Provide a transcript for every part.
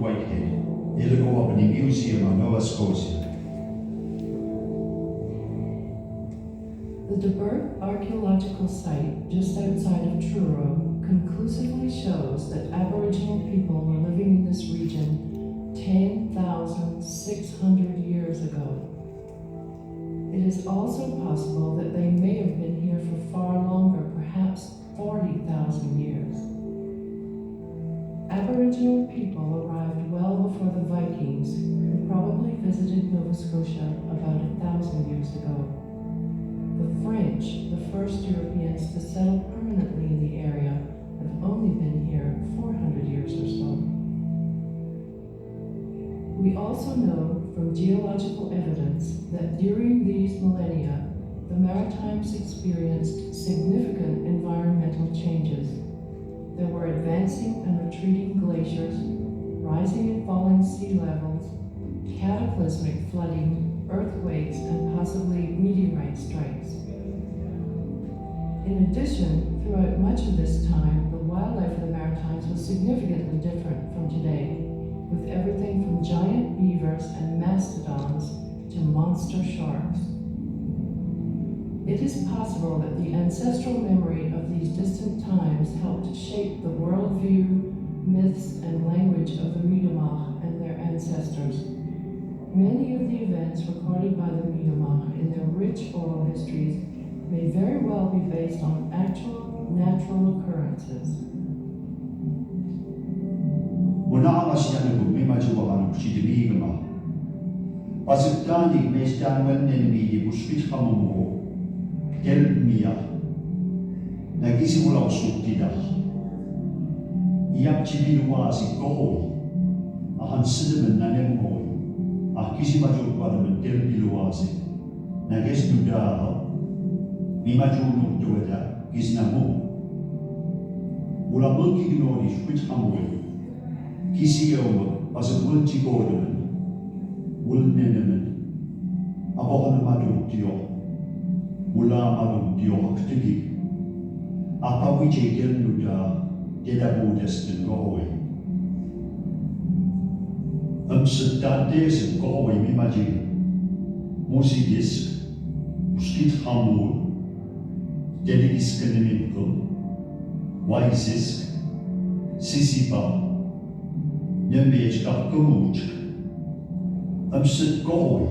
Whitehead, Illegowabani Museum on Nova Scotia. The De Burgh archaeological site just outside of Truro conclusively shows that Aboriginal people were living in this region 10,600 years ago. It is also possible that they may have been here for far longer, perhaps 40,000 years. Aboriginal people arrived well before the Vikings, who probably visited Nova Scotia about 1,000 years ago. The French, the first Europeans to settle permanently in the area, have only been here 400 years or so. We also know from geological evidence that during these millennia, the Maritimes experienced significant environmental changes. There were advancing and retreating glaciers, rising and falling sea levels, cataclysmic flooding, earthquakes, and possibly meteorite strikes. In addition, throughout much of this time, the wildlife of the Maritimes was significantly different from today, with everything from giant beavers and mastodons to monster sharks. It is possible that the ancestral memory of these distant times helped shape the worldview, myths, and language of the Mi'kmaq and their ancestors. Many of the events recorded by the Mi'kmaq in their rich oral histories may very well be based on actual natural occurrences. Munaamasiyanu mimajuwanu shidimigama. Pasutani mestanuan enemy bushwit hamumo. Telmia. Nagisimula usutida. Iyak chibinuasi kohoi. Ahan sidemen nanemhoi. Kisimajupadamen telpiluasi. Nagesnudaha. Mimajunu tueda kisnamu. Ula mulkignori shwithamwe. Kisioma was a multigodemen. Wulnenemen. Abohana madutio. Ula madutio haktigi. Apawije telnuda dedabudesten rohoi. Amsterdamse kooi mimajig. Musigis. Uskit hamur. Deligis-Kenemimkel, Waisisk, Sisipa, Nyembeechkak Kamuchk, Amsit Kohoi,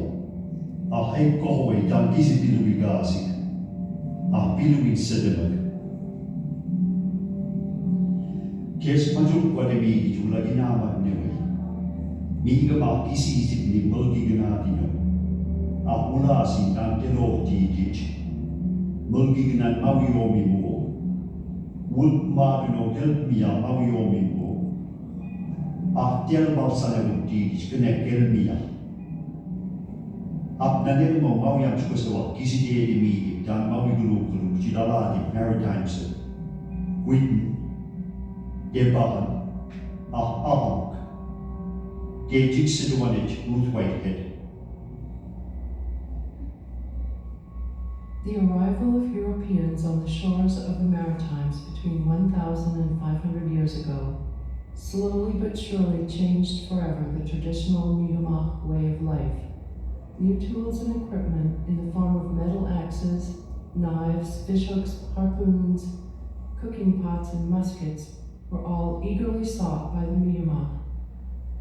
Ahai Kohoi, Dan Gizi Biluigasik, Ah Biluin Sedemag. Kies Majuk Wademi Jula Inama Newe, Miga Kisisik ni Mulgi Ganadino, Ah Ulasi Dan Telo Tijich. Mulginan Mawiomi mo. Wulp Marino help me a Mawiomi mo. Tel Balsanamuti is connect Elmia. Nanem mo Mawiam Scosawa, Kiside me, Dan Mawigulu, Chidaladi, Maritimes, Witten, Debahan, Ahok, De Jixeduanich, Ruth Whitehead. The arrival of Europeans on the shores of the Maritimes between 1,000 and 500 years ago slowly but surely changed forever the traditional Mi'kmaq way of life. New tools and equipment in the form of metal axes, knives, fishhooks, harpoons, cooking pots, and muskets were all eagerly sought by the Mi'kmaq.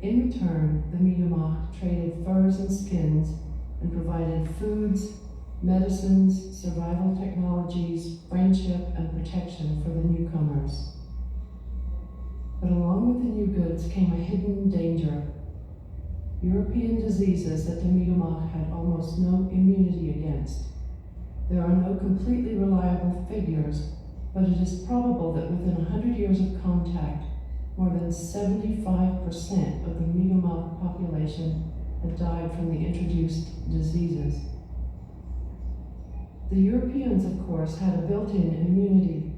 In return, the Mi'kmaq traded furs and skins and provided foods, medicines, survival technologies, friendship, and protection for the newcomers. But along with the new goods came a hidden danger. European diseases that the Mi'kmaq had almost no immunity against. There are no completely reliable figures, but it is probable that within 100 years of contact, more than 75% of the Mi'kmaq population had died from the introduced diseases. The Europeans, of course, had a built-in immunity.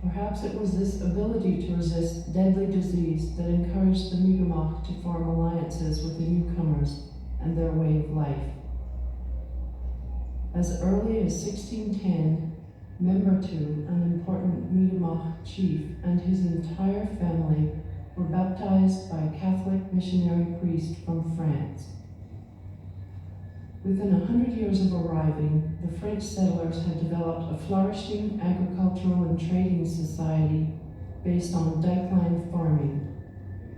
Perhaps it was this ability to resist deadly disease that encouraged the Mi'kmaq to form alliances with the newcomers and their way of life. As early as 1610, Membertou, an important Mi'kmaq chief, and his entire family were baptized by Catholic Catholic missionary priest from France. Within 100 years of arriving, the French settlers had developed a flourishing agricultural and trading society based on dykeland farming.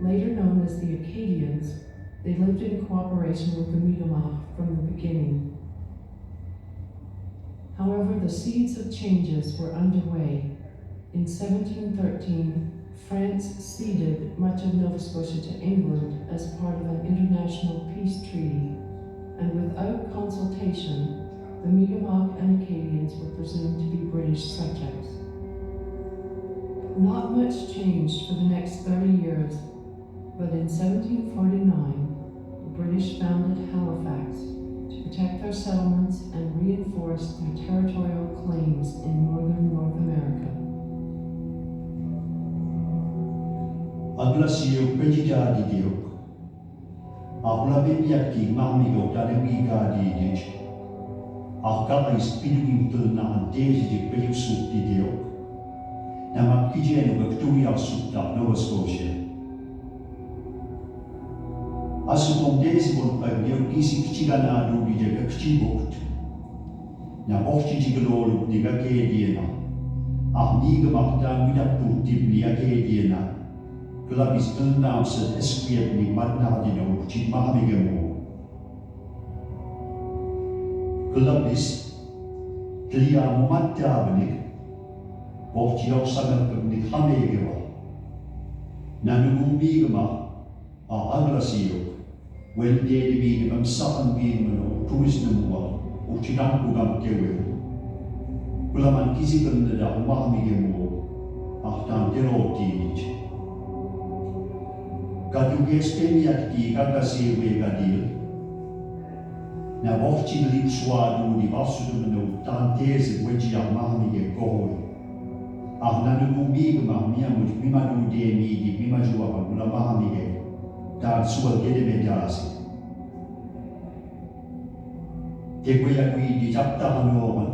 Later known as the Acadians, they lived in cooperation with the Mi'kmaq from the beginning. However, the seeds of changes were underway. In 1713, France ceded much of Nova Scotia to England as part of an international peace treaty, and without consultation, the Mi'kmaq and Acadians were presumed to be British subjects. Not much changed for the next 30 years, but in 1749, the British founded Halifax to protect their settlements and reinforce their territorial claims in northern North America. Aglasio Pejita di Diok. Ahula Bibiaki Mamigo Tanewiga di Dich. Ahkala is Pinuim na Antesi di Pejusuk di Diok. Namakijenu Victoria Sukta, Nova Scotia. Asu Pondesi bon Pagio Kisi Kichigana Rubi de Kichibut. Na Bochi Gigolo di Gakediena. Ah Nigamachtan Widaput Dibni Akediena. Glabis Dunnaus Esquiet ni Madnadino, Chimamigamo. Glabis Clia Matabnik, Bochio Sagamnik Hamegava. Nanumigama, Aglasio, when they mean them Sahan Bimano, Tuisnumwa, Uchinankugam Kewe. Gulaman Kisigan the Mamigamo, Aftan Deroti. Katuges pemiak ki kakasiwe gadil. Na bochti lip swadu ni basudu no tantese weji amami kohoi. Ah nanu migma miamuj mimadu de mi di mimajua pagula mamige. Dar sual gede medasi. Tekwaya kui di japta hanoman.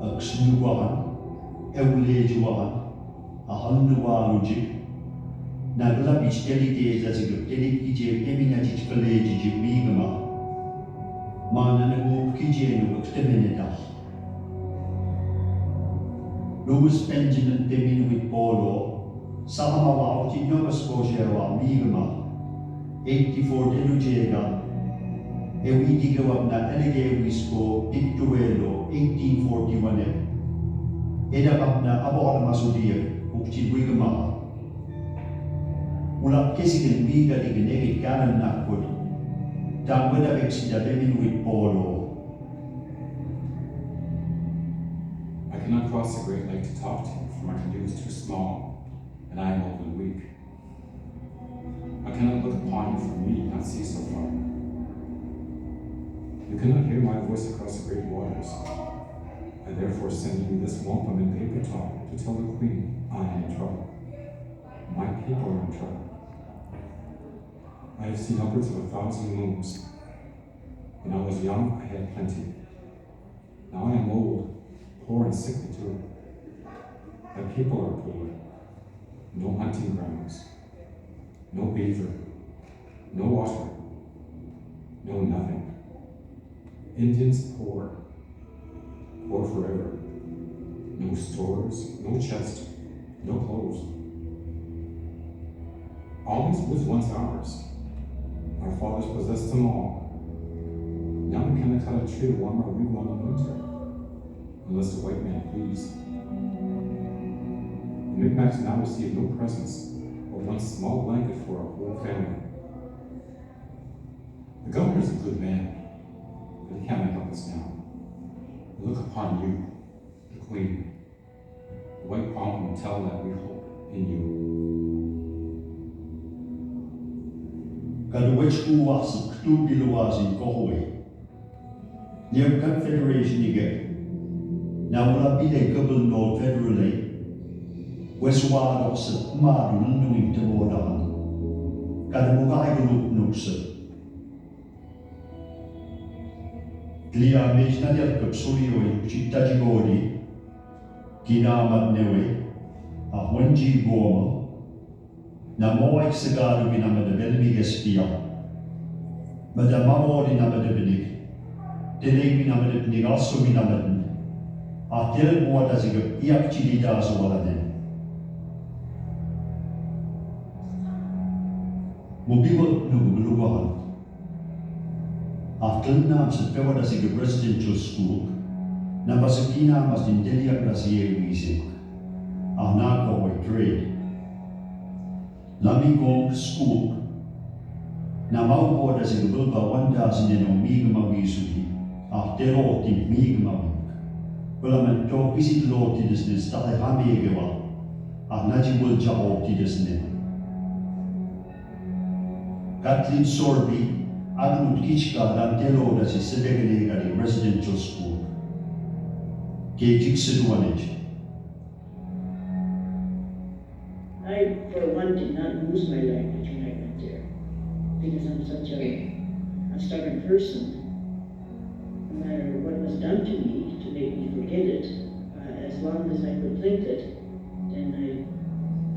Aksnuwahan. Eulejuahan. Ahannuwa lujik. Nagla beach delegates as a delegate eminent college Migama. Mananabu Kijenu Exterminata. Louis Benjamin Demin with Polo, Samawa out in Nova Scotia, Migama, 84 Delujega, Ewidigo of Natanege Wisco, Pictuelo, 1841, Edababna Abor Masudir, Ukti Wigama. Ulap kesigen wiga di genegit kanan nakod. Dan weda beksida demin with Polo. I cannot cross the Great Lake to talk to you, for my canoe is too small, and I am old and weak. I cannot look upon you, for me not see so far. You cannot hear my voice across the great waters. I therefore send you this wampum and paper towel to tell the Queen I am in trouble. My people are in trouble. I have seen upwards of 1,000 moons. When I was young, I had plenty. Now I am old, poor and sickly too. My people are poor. No hunting grounds. No beaver. No water. No nothing. Indians poor. Poor forever. No stores, no chest, no clothes. All these woods once ours. Our fathers possessed them all. Now we cannot cut a tree to warm our wigwam in winter, unless the white man please. The Micmacs now receive no presents, but one small blanket for our whole family. The governor is a good man, but he cannot help us now. We look upon you, the Queen. The white palm will tell that we hope in you. Kaduwechku was two kilowas in Kohoi. Near Confederation again. Now will be the couple no federally. Westward of Madu Nuing to Modan. Kadamugai look nooks. Clear Mage Nadia Capsulio, Chitagori, Kina Madnewe, a Wenji Goma. Na moai segado binama de belmi Espia. Mada mawori na mada binig. Deleg na mada binig also na madan. A del boada sig iak chilida so waladen. Mobiel nuguluwahan. After naam sa pewada sig residential school, na basakina mas din delia brasier wisik. Anako oy trade. Lamigong school, na mauboda sig bulba 1000 en omigma wisudi, dero tim migma wik. Wala man to visit lo tides ne stale hamegewal, naji wul jao tides ne. Kathleen Sorby, Agnut Kichka Dantelo da si sedegenega di residential school. Kejik seduanage. I, for one, did not lose my language when I went there, because I'm such a stubborn person. No matter what was done to me to make me forget it, as long as I could think it, then I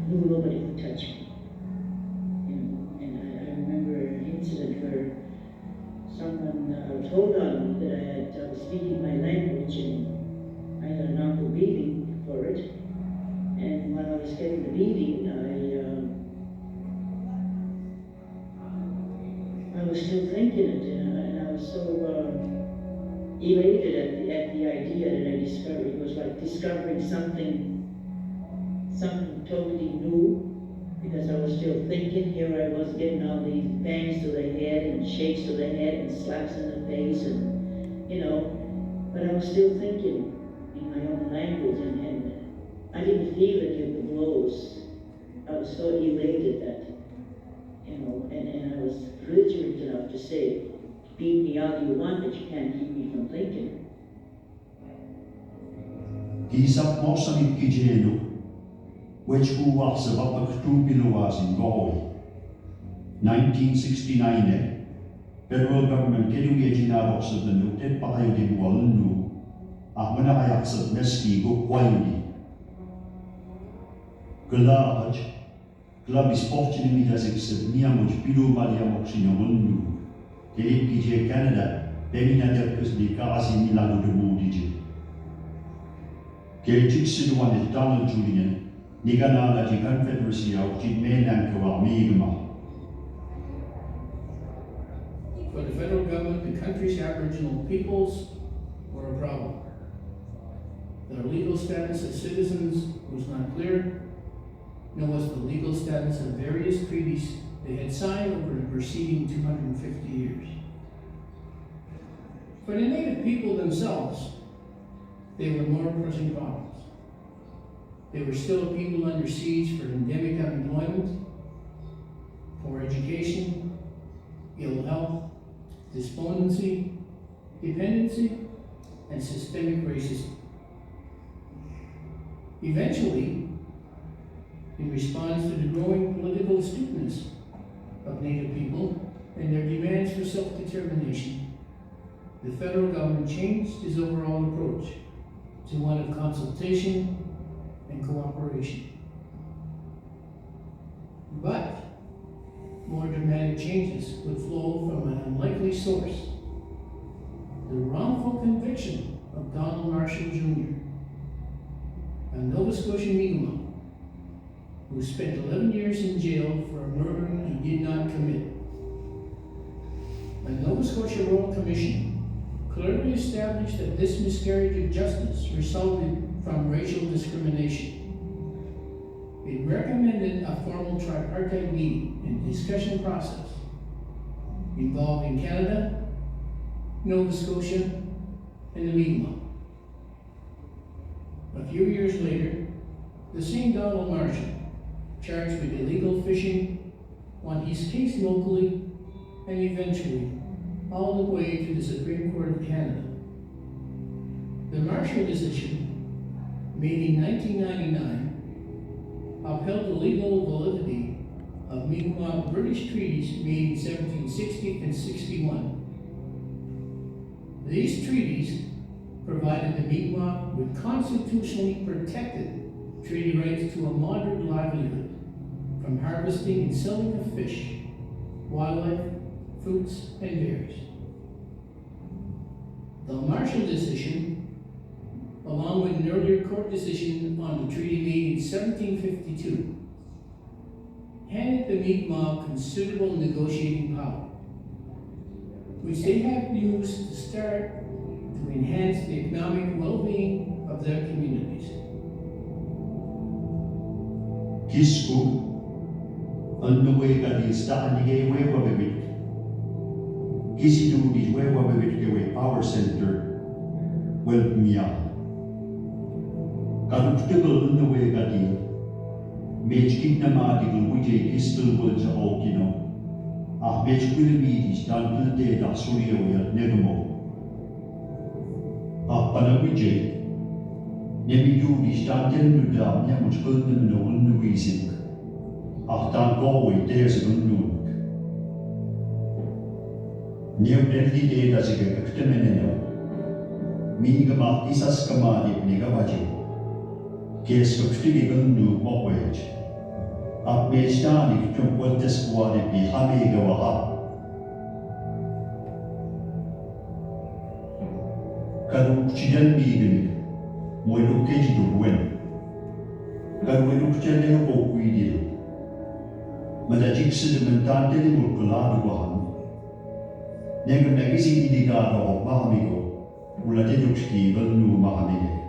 knew nobody could touch me. I remember an incident where someone told on me that I was speaking my language and I had an awful beating for it. And when I was getting the beating, I was still thinking it, and I was so elated at the idea that I discovered. It was like discovering something totally new, because I was still thinking. Here I was getting all these bangs to the head and shakes to the head and slaps in the face, and but I was still thinking in my own language, and I didn't feel any of the blows. I was so elated that, and I was belligerent enough to say, beat me all you want, but you can't keep me from thinking. Gisak mosamit kijenu, which who was about the two belowas in Galway. 1969, federal government kedu yejinavos of the noted pahayodin walnu, ahmanayaks of meski go kwayudi. Galaj, club is fortunately as excepniamuch bilu mariamoxinamunu, Kelipkije Canada, Bemina Delpus de Kasi Milano de Moudije. Kelchik Siduan is Donald Julian, Nigana la Confederacy of Jidmenankawa Migma. For the federal government, the country's Aboriginal peoples were a problem. Their legal status as citizens was not clear, nor was the legal status of various treaties they had signed over the preceding 250 years. For the native people themselves, they were more pressing problems. They were still a people under siege for endemic unemployment, poor education, ill health, despondency, dependency, and systemic racism. Eventually, in response to the growing political astuteness of Native people and their demands for self-determination, the federal government changed its overall approach to one of consultation and cooperation. But more dramatic changes would flow from an unlikely source: the wrongful conviction of Donald Marshall Jr., a Nova Scotia Mi'kmaq who spent 11 years in jail for a murder he did not commit. The Nova Scotia Royal Commission clearly established that this miscarriage of justice resulted from racial discrimination. It recommended a formal tripartite meeting and discussion process involving Canada, Nova Scotia, and the Mi'kmaq. A few years later, the same Donald Marshall, charged with illegal fishing, won his case locally and eventually all the way to the Supreme Court of Canada. The Marshall decision, made in 1999, upheld the legal validity of Mi'kmaq British treaties made in 1760 and 61. These treaties provided the Mi'kmaq with constitutionally protected treaty rights to a moderate livelihood from harvesting and selling of fish, wildlife, fruits, and berries. The Marshall decision, along with an earlier court decision on the treaty made in 1752, handed the Mi'kmaq considerable negotiating power, which they have used to start to enhance the economic well-being of their communities. Kisku, Underway got the stand the way of it. Kisi do the way of it power center, well, Mia. Kaduktigal Underway got the Mage Kignamadical, which a pistol was a Okino. Ah, Mage Willimidis, Dantle de da Surio at Negamo. Ah, Panawije. Nemi Judi Stantel Nuda, Yamuch Gulden no Unnuising. Ah, Dan Galway, there's a Unnuk. New Deadly Day does a Gactemenino. Migama Isas Kamadi Negavajo. Kes Gactigal Nu Mowage. Ah, Mejtani, Tumquantes Quadi, Hamigawaha. Kadu Chidel Migani. Mwenu keji do wen. Kadu wenu kuchele no kwidil. Madajik de mentante de mulkulado wahan. Negu nagisi idigado of mahamigo. Ula dedukski vel nu mahamige.